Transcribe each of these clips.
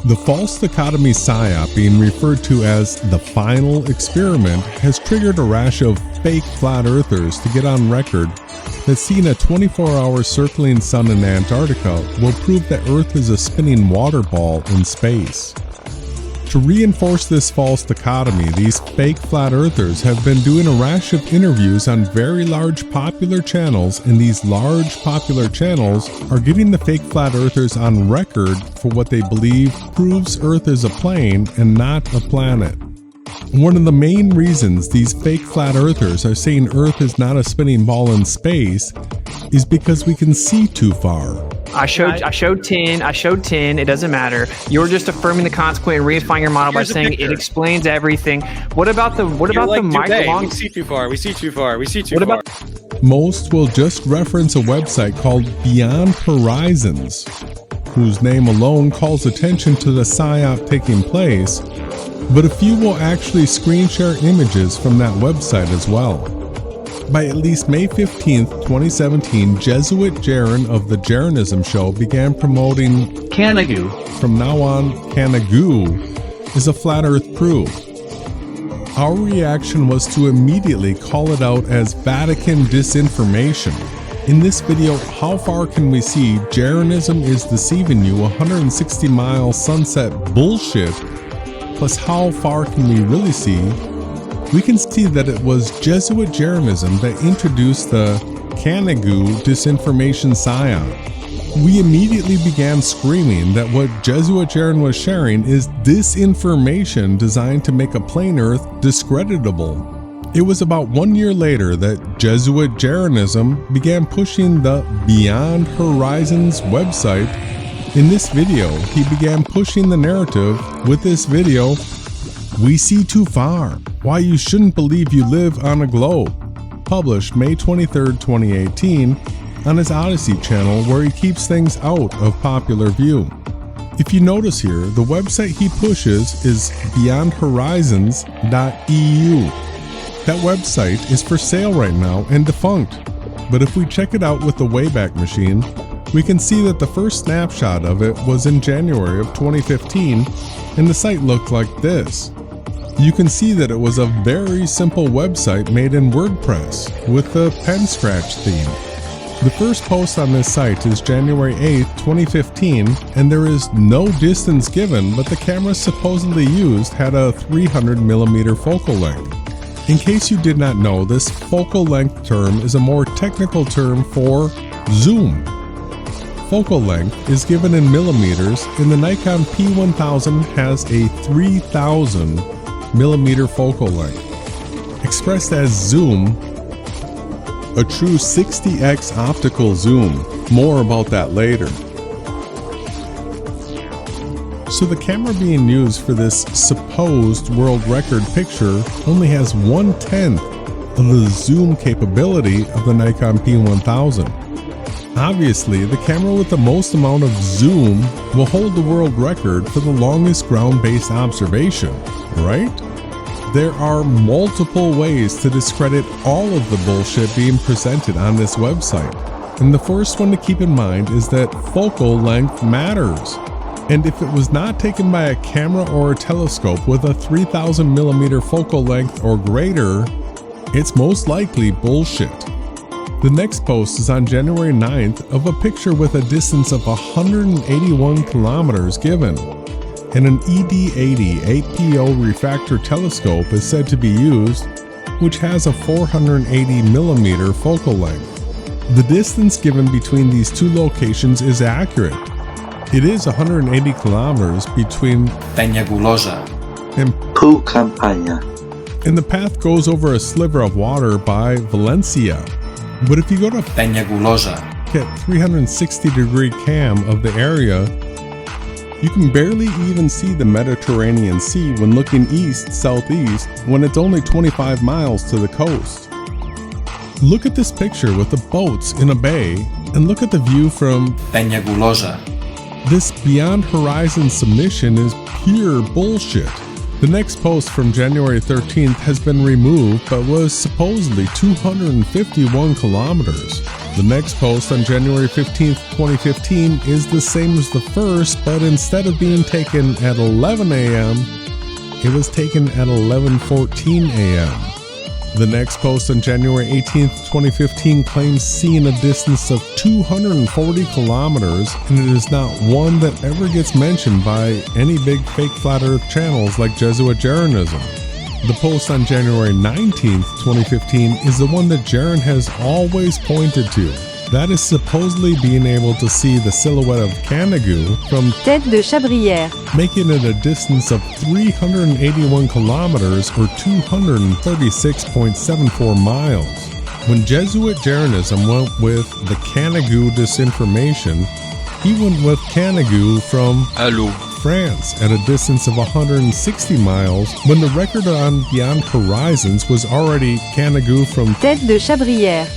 The false dichotomy PSYOP, being referred to as the final experiment, has triggered a rash of fake flat earthers to get on record that seeing a 24-hour circling sun in Antarctica will prove that Earth is a spinning water ball in space. To reinforce this false dichotomy, these fake flat earthers have been doing a rash of interviews on very large popular channels, and these large popular channels are getting the fake flat earthers on record for what they believe proves Earth is a plane and not a planet. One of the main reasons these fake flat earthers are saying Earth is not a spinning ball in space is because we can see too far. I showed 10, it doesn't matter. You're just affirming the consequence and reifying your model by saying it explains everything. What about the micro? We see too far. Most will just reference a website called Beyond Horizons, whose name alone calls attention to the PSYOP taking place, but a few will actually screen share images from that website as well. By at least May 15th, 2017, Jesuit Jaron of the Jeranism show began promoting Canagoo. From now on, Canagoo is a flat earth proof. Our reaction was to immediately call it out as Vatican disinformation. In this video, how far can we see Jeranism is deceiving you 160-mile sunset bullshit, plus how far can we really see? We can see that it was Jesuit Jeranism that introduced the Canagoo disinformation PSYOP. We immediately began screaming that what Jesuit Jaron was sharing is disinformation designed to make a plain Earth discreditable. It was about 1 year later that Jesuit Jeranism began pushing the Beyond Horizons website. In this video, he began pushing the narrative with this video, "We see too far. Why you shouldn't believe you live on a globe," published May 23, 2018 on his Odyssey channel, where he keeps things out of popular view. If you notice here, the website he pushes is beyondhorizons.eu. That website is for sale right now and defunct, but if we check it out with the Wayback Machine, we can see that the first snapshot of it was in January of 2015, and the site looked like this. You can see that it was a very simple website made in WordPress with the pen scratch theme. The first post on this site is January 8, 2015, and there is no distance given, but the camera supposedly used had a 300mm focal length. In case you did not know, this focal length term is a more technical term for zoom. Focal length is given in millimeters, and the Nikon P1000 has a 3000mm focal length. Expressed as zoom, a true 60x optical zoom. More about that later. So the camera being used for this supposed world record picture only has 1/10 of the zoom capability of the Nikon P1000. Obviously, the camera with the most amount of zoom will hold the world record for the longest ground-based observation, right? There are multiple ways to discredit all of the bullshit being presented on this website. And the first one to keep in mind is that focal length matters. And if it was not taken by a camera or a telescope with a 3000mm focal length or greater, it's most likely bullshit. The next post is on January 9th of a picture with a distance of 181 kilometers given, and an ED80 8PO refractor telescope is said to be used, which has a 480mm focal length. The distance given between these two locations is accurate. It is 180 kilometers between Peñagulosa and Pucampaya, and the path goes over a sliver of water by Valencia. But if you go to Peñagulosa, get 360-degree cam of the area, you can barely even see the Mediterranean Sea when looking east-southeast when it's only 25 miles to the coast. Look at this picture with the boats in a bay, and look at the view from Peñagulosa. This Beyond Horizon submission is pure bullshit. The next post from January 13th has been removed but was supposedly 251 kilometers. The next post on January 15th, 2015 is the same as the first, but instead of being taken at 11 a.m., it was taken at 11:14 a.m. The next post on January 18th, 2015 claims seeing a distance of 240 kilometers, and it is not one that ever gets mentioned by any big fake flat earth channels like Jesuit Jeranism. The post on January 19th, 2015 is the one that Jeran has always pointed to. That is supposedly being able to see the silhouette of Canigou from Tête de Chabrière, making it a distance of 381 kilometers or 236.74 miles. When Jesuit Jeranism went with the Canigou disinformation, he went with Canigou from France at a distance of 160 miles, when the record on Beyond Horizons was already Canigou from Tête de Chabrière,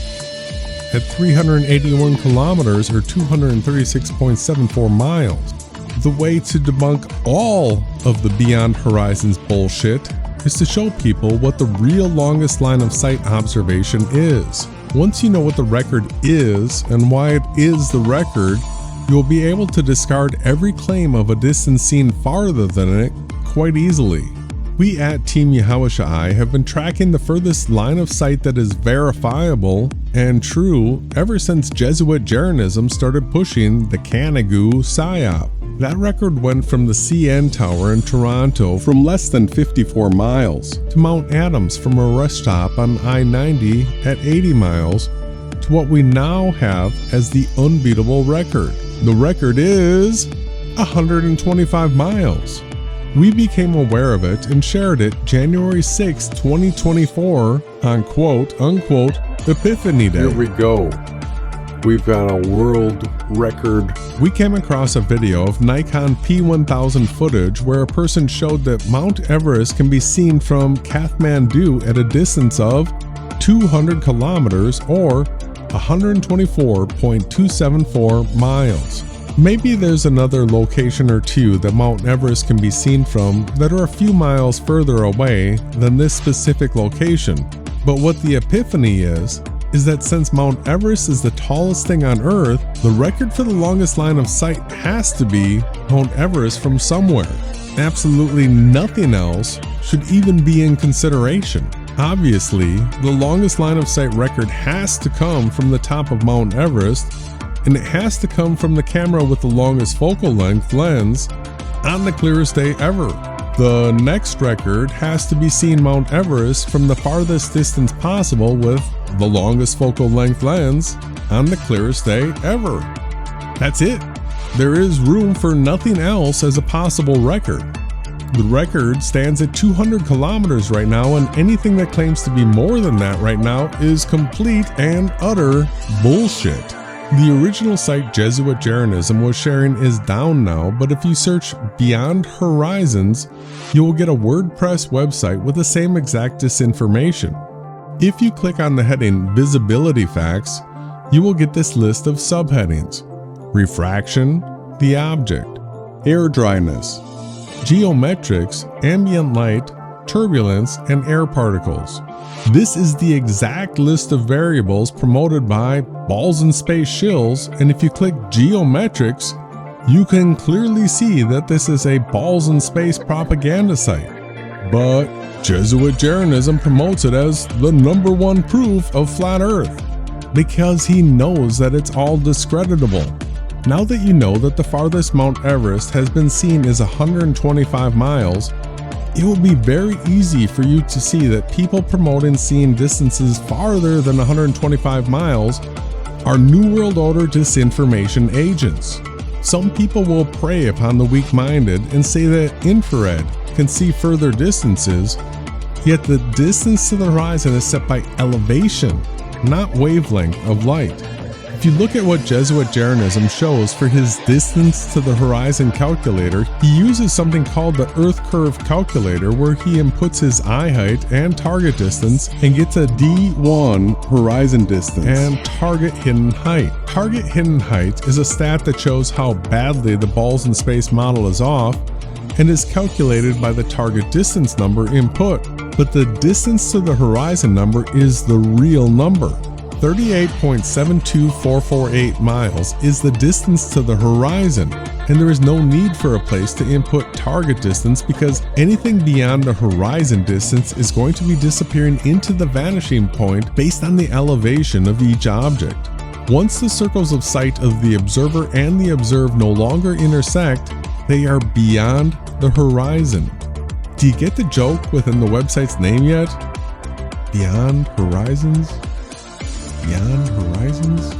at 381 kilometers or 236.74 miles. The way to debunk all of the Beyond Horizons bullshit is to show people what the real longest line of sight observation is. Once you know what the record is and why it is the record, you'll be able to discard every claim of a distance seen farther than it quite easily. We at Team Yahawashai have been tracking the furthest line of sight that is verifiable and true ever since Jesuit Jeranism started pushing the Canigou PSYOP. That record went from the CN Tower in Toronto from less than 54 miles to Mt Adams from a rest stop on I-90 at 80 miles to what we now have as the unbeatable record. The record is 125 miles. We became aware of it and shared it January 6, 2024 on quote-unquote Epiphany Day. Here we go. We've got a world record. We came across a video of Nikon P1000 footage where a person showed that Mt Everest can be seen from Kathmandu at a distance of 200 kilometers or 124.274 miles. Maybe there's another location or two that Mt Everest can be seen from that are a few miles further away than this specific location. But what the epiphany is that since Mt Everest is the tallest thing on Earth, the record for the longest line of sight has to be Mt Everest from somewhere. Absolutely nothing else should even be in consideration. Obviously, the longest line of sight record has to come from the top of Mt Everest, and it has to come from the camera with the longest focal length lens on the clearest day ever. The next record has to be seeing Mt Everest from the farthest distance possible with the longest focal length lens on the clearest day ever. That's it. There is room for nothing else as a possible record. The record stands at 200 kilometers right now, and anything that claims to be more than that right now is complete and utter bullshit. The original site Jesuit Jeranism was sharing is down now, but if you search Beyond Horizons, you will get a WordPress website with the same exact disinformation. If you click on the heading Visibility Facts, you will get this list of subheadings: refraction, the object, air dryness, geometrics, ambient light, turbulence, and air particles. This is the exact list of variables promoted by Balls in Space shills, and if you click geometrics, you can clearly see that this is a Balls in Space propaganda site. But Jesuit Jeranism promotes it as the #1 proof of flat Earth because he knows that it's all discreditable. Now that you know that the farthest Mt Everest has been seen is 125 miles, it will be very easy for you to see that people promoting seeing distances farther than 125 miles are New World Order disinformation agents. Some people will prey upon the weak-minded and say that infrared can see further distances, yet the distance to the horizon is set by elevation, not wavelength of light. If you look at what Jesuit Jeranism shows for his distance to the horizon calculator, he uses something called the Earth Curve Calculator, where he inputs his eye height and target distance and gets a D1 horizon distance and target hidden height. Target hidden height is a stat that shows how badly the Balls in Space model is off and is calculated by the target distance number input. But the distance to the horizon number is the real number. 38.72448 miles is the distance to the horizon, and there is no need for a place to input target distance because anything beyond the horizon distance is going to be disappearing into the vanishing point based on the elevation of each object. Once the circles of sight of the observer and the observed no longer intersect, they are beyond the horizon. Do you get the joke within the website's name yet? Beyond Horizons? Beyond Horizons?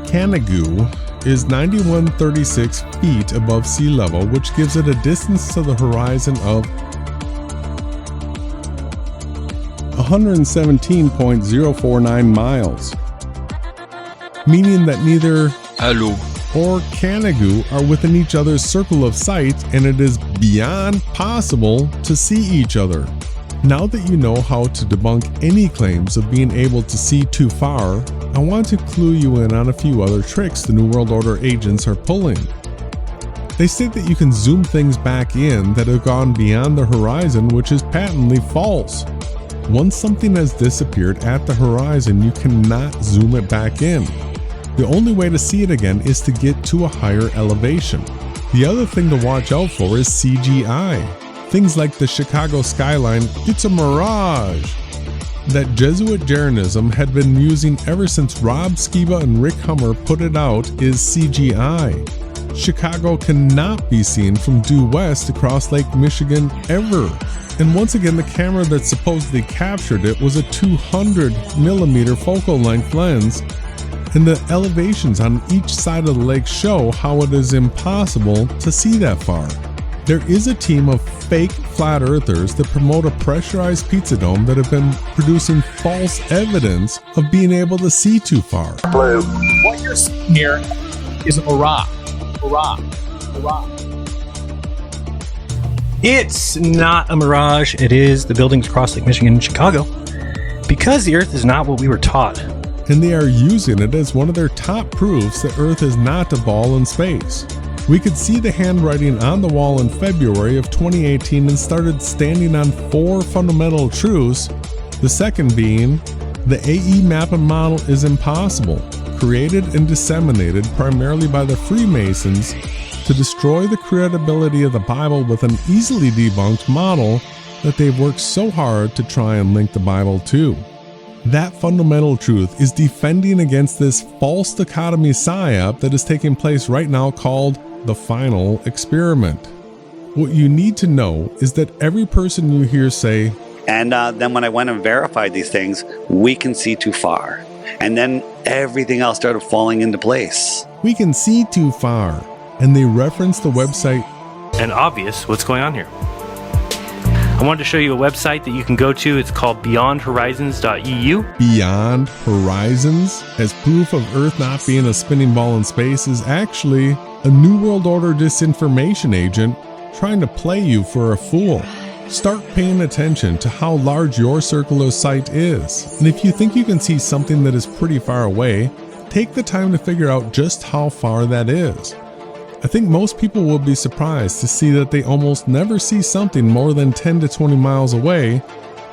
Canigou is 9136 feet above sea level, which gives it a distance to the horizon of 117.049 miles, meaning that neither or Canigou are within each other's circle of sight, and it is beyond possible to see each other. Now that you know how to debunk any claims of being able to see too far, I want to clue you in on a few other tricks the New World Order agents are pulling. They state that you can zoom things back in that have gone beyond the horizon, which is patently false. Once something has disappeared at the horizon, you cannot zoom it back in. The only way to see it again is to get to a higher elevation. The other thing to watch out for is CGI. Things like the Chicago skyline, it's a mirage, that Jesuit Jeranism had been using ever since Rob Skiba and Rick Hummer put it out is CGI. Chicago cannot be seen from due west across Lake Michigan ever. And once again, the camera that supposedly captured it was a 200mm focal length lens, and the elevations on each side of the lake show how it is impossible to see that far. There is a team of fake flat earthers that promote a pressurized pizza dome that have been producing false evidence of being able to see too far. What you're seeing here is a mirage. It's not a mirage. It is the buildings across Lake Michigan in Chicago. Because the Earth is not what we were taught. And they are using it as one of their top proofs that Earth is not a ball in space. We could see the handwriting on the wall in February of 2018 and started standing on 4 fundamental truths, the second being, the AE mapping model is impossible, created and disseminated primarily by the Freemasons to destroy the credibility of the Bible with an easily debunked model that they've worked so hard to try and link the Bible to. That fundamental truth is defending against this false dichotomy PSYOP that is taking place right now called the final experiment. What you need to know is that every person you hear say, and then when I went and verified these things, we can see too far. And then everything else started falling into place. We can see too far. And they reference the website and obvious what's going on here. I wanted to show you a website that you can go to. It's called beyondhorizons.eu. Beyond Horizons, as proof of Earth not being a spinning ball in space, is actually a New World Order disinformation agent trying to play you for a fool. Start paying attention to how large your circle of sight is. And if you think you can see something that is pretty far away, take the time to figure out just how far that is. I think most people will be surprised to see that they almost never see something more than 10 to 20 miles away,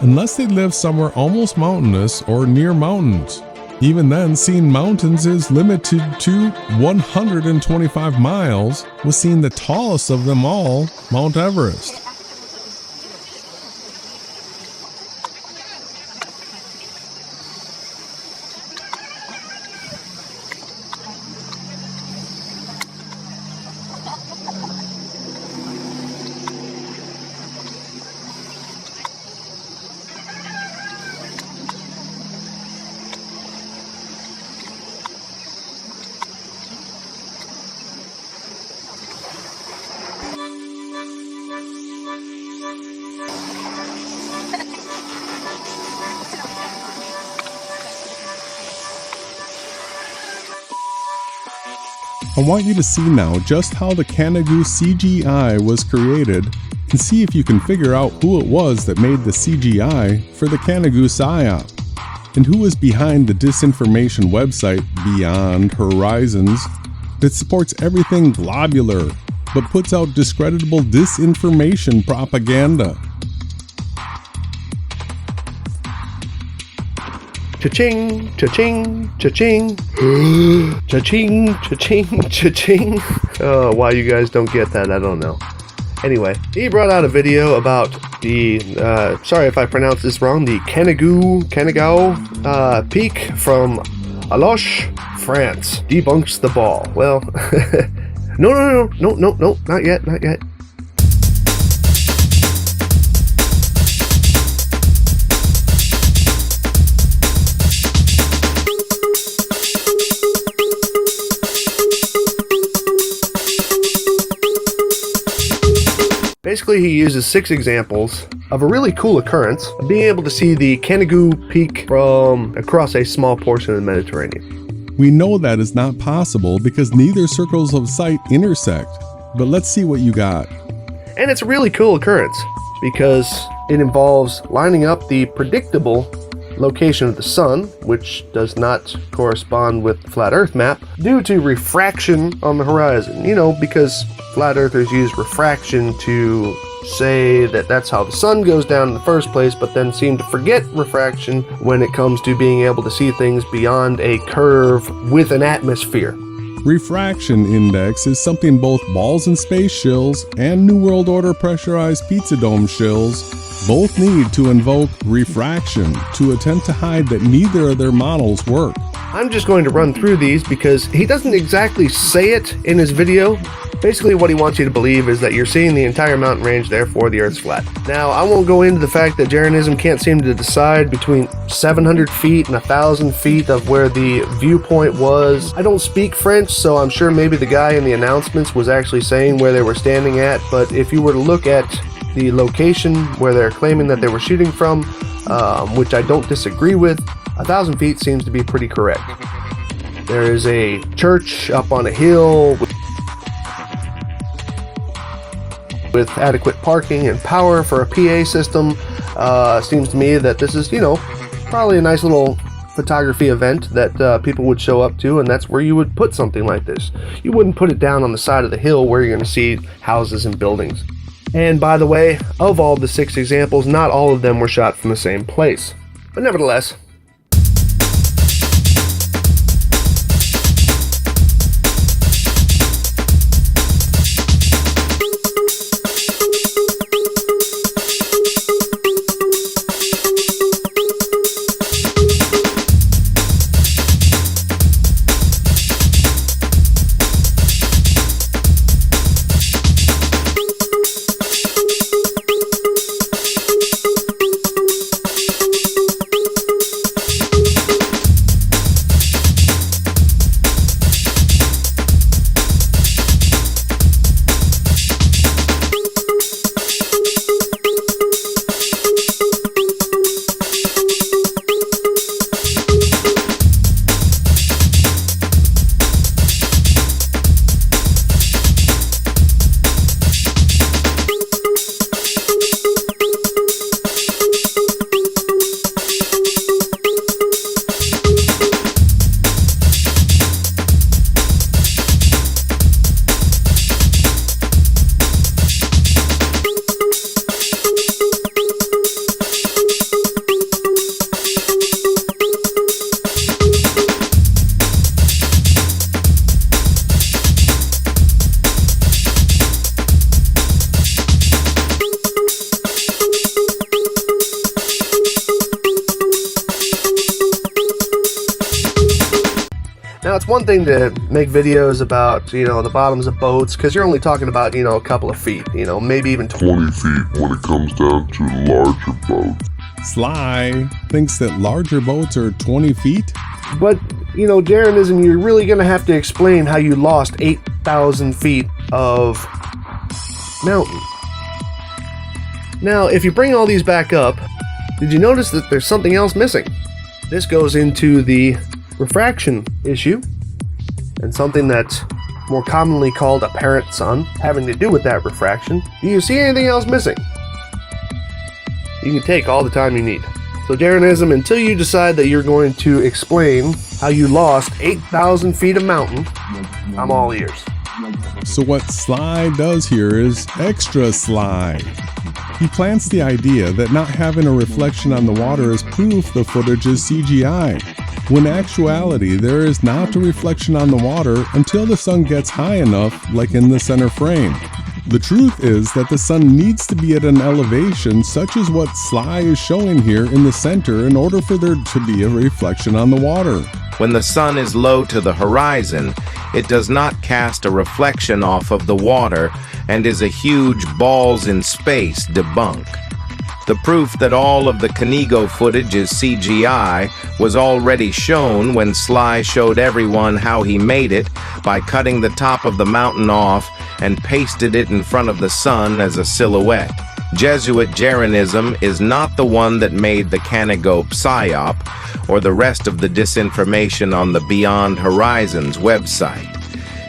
unless they live somewhere almost mountainous or near mountains. Even then, seeing mountains is limited to 125 miles, with seeing the tallest of them all, Mt Everest. I want you to see now just how the Canigou CGI was created and see if you can figure out who it was that made the CGI for the Canigou PSYOP and who is behind the disinformation website Beyond Horizons that supports everything globular but puts out discreditable disinformation propaganda. Cha-ching, cha-ching, cha-ching. Cha-ching, cha-ching, cha-ching. Oh, why you guys don't get that, I don't know. Anyway, he brought out a video about the, sorry if I pronounced this wrong, the Canigou peak from Aloche, France. Debunks the ball. Well, no, not yet. Basically, he uses 6 examples of a really cool occurrence of being able to see the Canigou Peak from across a small portion of the Mediterranean. We know that is not possible because neither circles of sight intersect, but let's see what you got. And it's a really cool occurrence because it involves lining up the predictable location of the sun, which does not correspond with the flat earth map, due to refraction on the horizon. You know, because flat earthers use refraction to say that that's how the sun goes down in the first place, but then seem to forget refraction when it comes to being able to see things beyond a curve with an atmosphere. Refraction index is something both balls in space shills and New World Order pressurized pizza dome shills both need to invoke refraction to attempt to hide that neither of their models work. I'm just going to run through these because he doesn't exactly say it in his video. Basically what he wants you to believe is that you're seeing the entire mountain range, therefore the Earth's flat. Now, I won't go into the fact that Jeranism can't seem to decide between 700 feet and 1,000 feet of where the viewpoint was. I don't speak French, so I'm sure maybe the guy in the announcements was actually saying where they were standing at, but if you were to look at the location where they're claiming that they were shooting from, which I don't disagree with, 1,000 feet seems to be pretty correct. There is a church up on a hill with adequate parking and power for a PA system. Seems to me that this is, probably a nice little photography event that people would show up to, and that's where you would put something like this. You wouldn't put it down on the side of the hill where you're going to see houses and buildings. And by the way, of all the 6 examples, not all of them were shot from the same place. But nevertheless, now it's one thing to make videos about, the bottoms of boats, because you're only talking about, a couple of feet, maybe even 20 feet when it comes down to larger boats. Sly thinks that larger boats are 20 feet. But, Jeranism, you're really going to have to explain how you lost 8,000 feet of mountain. Now, if you bring all these back up, did you notice that there's something else missing? This goes into the refraction issue, and something that's more commonly called apparent sun, having to do with that refraction. Do you see anything else missing? You can take all the time you need. So Jeranism, until you decide that you're going to explain how you lost 8,000 feet of mountain, I'm all ears. So what Sly does here is extra sly. He plants the idea that not having a reflection on the water is proof the footage is CGI, when in actuality there is not a reflection on the water until the sun gets high enough, like in the center frame. The truth is that the sun needs to be at an elevation such as what Sly is showing here in the center in order for there to be a reflection on the water. When the sun is low to the horizon, it does not cast a reflection off of the water and is a huge balls in space debunk. The proof that all of the Kanigo footage is CGI was already shown when Sly showed everyone how he made it by cutting the top of the mountain off and pasted it in front of the sun as a silhouette. Jesuit Jeranism is not the one that made the Kanigo PSYOP or the rest of the disinformation on the Beyond Horizons website.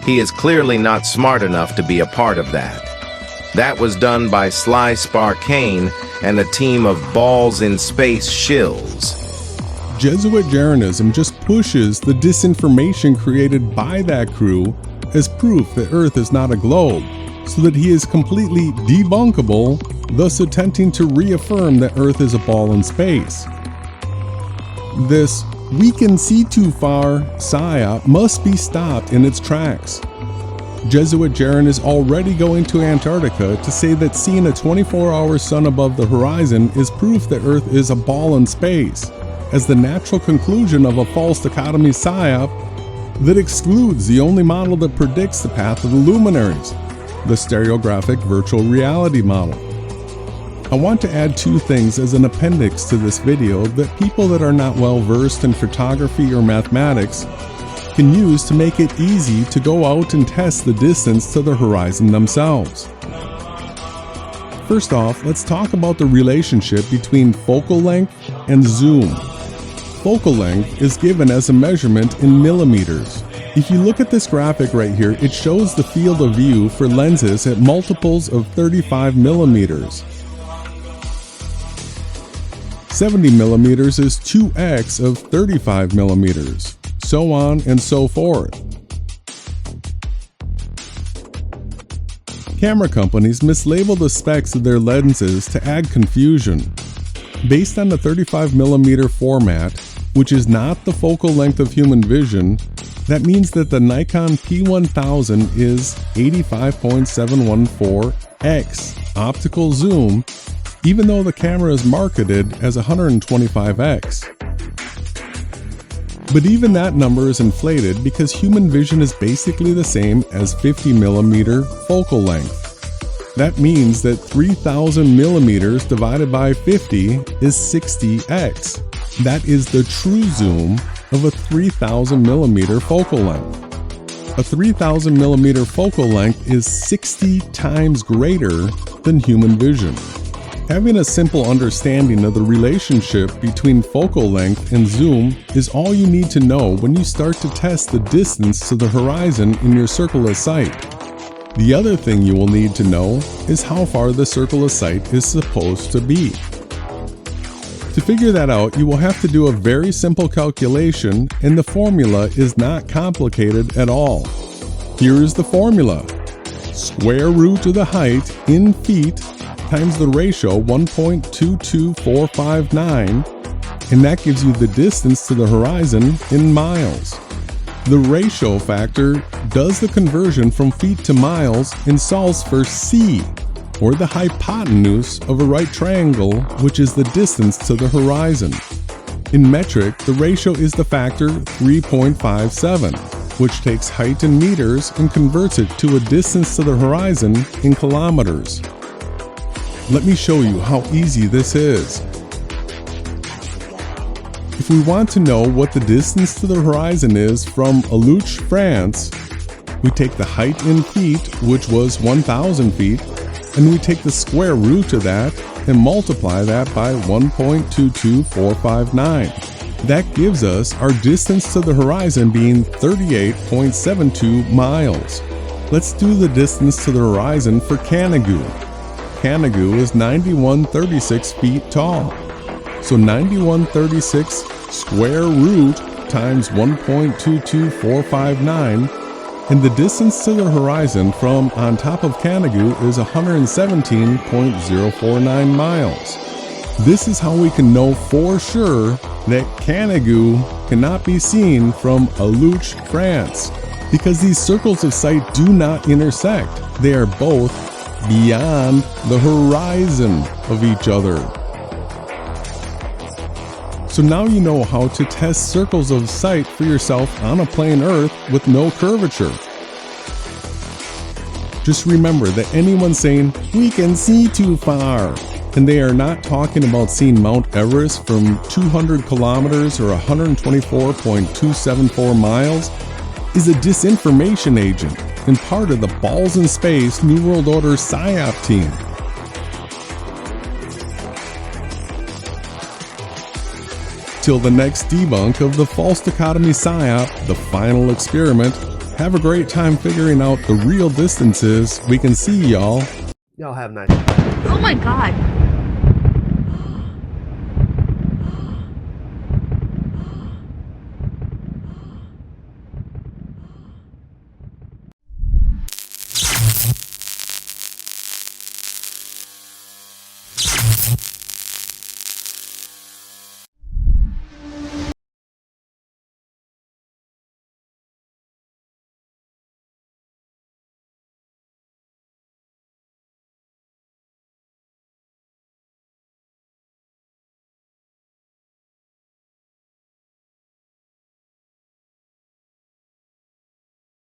He is clearly not smart enough to be a part of that. That was done by Sly Sparkanne and a team of balls in space shills. Jesuit Jeranism just pushes the disinformation created by that crew as proof that Earth is not a globe, so that he is completely debunkable, thus attempting to reaffirm that Earth is a ball in space. This "we can see too far" psyop must be stopped in its tracks. Jesuit Jaren is already going to Antarctica to say that seeing a 24-hour sun above the horizon is proof that Earth is a ball in space, as the natural conclusion of a false dichotomy psyop that excludes the only model that predicts the path of the luminaries, the STEREOGRAPHIC VIRTUAL REALITY model. I want to add two things as an appendix to this video that people that are not well versed in photography or mathematics can use to make it easy to go out and test the distance to the horizon themselves. First off, let's talk about the relationship between focal length and zoom. Focal length is given as a measurement in millimeters. If you look at this graphic right here, it shows the field of view for lenses at multiples of 35 millimeters. 70 millimeters is 2x of 35 millimeters. So on and so forth. Camera companies mislabel the specs of their lenses to add confusion. Based on the 35mm format, which is not the focal length of human vision, that means that the Nikon P1000 is 85.714x optical zoom, even though the camera is marketed as 125x. But even that number is inflated because human vision is basically the same as 50mm focal length. That means that 3000 millimeters divided by 50 is 60x. That is the true zoom of a 3000 millimeter focal length. A 3000 millimeter focal length is 60 times greater than human vision. Having a simple understanding of the relationship between focal length and zoom is all you need to know when you start to test the distance to the horizon in your circle of sight. The other thing you will need to know is how far the circle of sight is supposed to be. To figure that out, you will have to do a very simple calculation, and the formula is not complicated at all. Here is the formula. Square root of the height in feet times the ratio 1.22459, and that gives you the distance to the horizon in miles. The ratio factor does the conversion from feet to miles and solves for c, or the hypotenuse of a right triangle, which is the distance to the horizon. In metric, the ratio is the factor 3.57, which takes height in meters and converts it to a distance to the horizon in kilometers. Let me show you how easy this is. If we want to know what the distance to the horizon is from Alouche, France, we take the height in feet, which was 1,000 feet, and we take the square root of that and multiply that by 1.22459. That gives us our distance to the horizon being 38.72 miles. Let's do the distance to the horizon for Kanigo. Kanigo is 9136 feet tall. So 9136 square root times 1.22459 and the distance to the horizon from on top of Canigou is 117.049 miles. This is how we can know for sure that Canigou cannot be seen from Alouche, France, because these circles of sight do not intersect. They are both beyond the horizon of each other. So now you know how to test circles of sight for yourself on a plain Earth with no curvature. Just remember that anyone saying, "We can see too far," and they are not talking about seeing Mount Everest from 200 kilometers or 124.274 miles, is a disinformation agent and part of the Balls in Space New World Order PSYOP team. Till the next debunk of the false dichotomy PSYOP, the final experiment, have a great time figuring out the real distances we can see, y'all. Y'all have nice. Oh my god.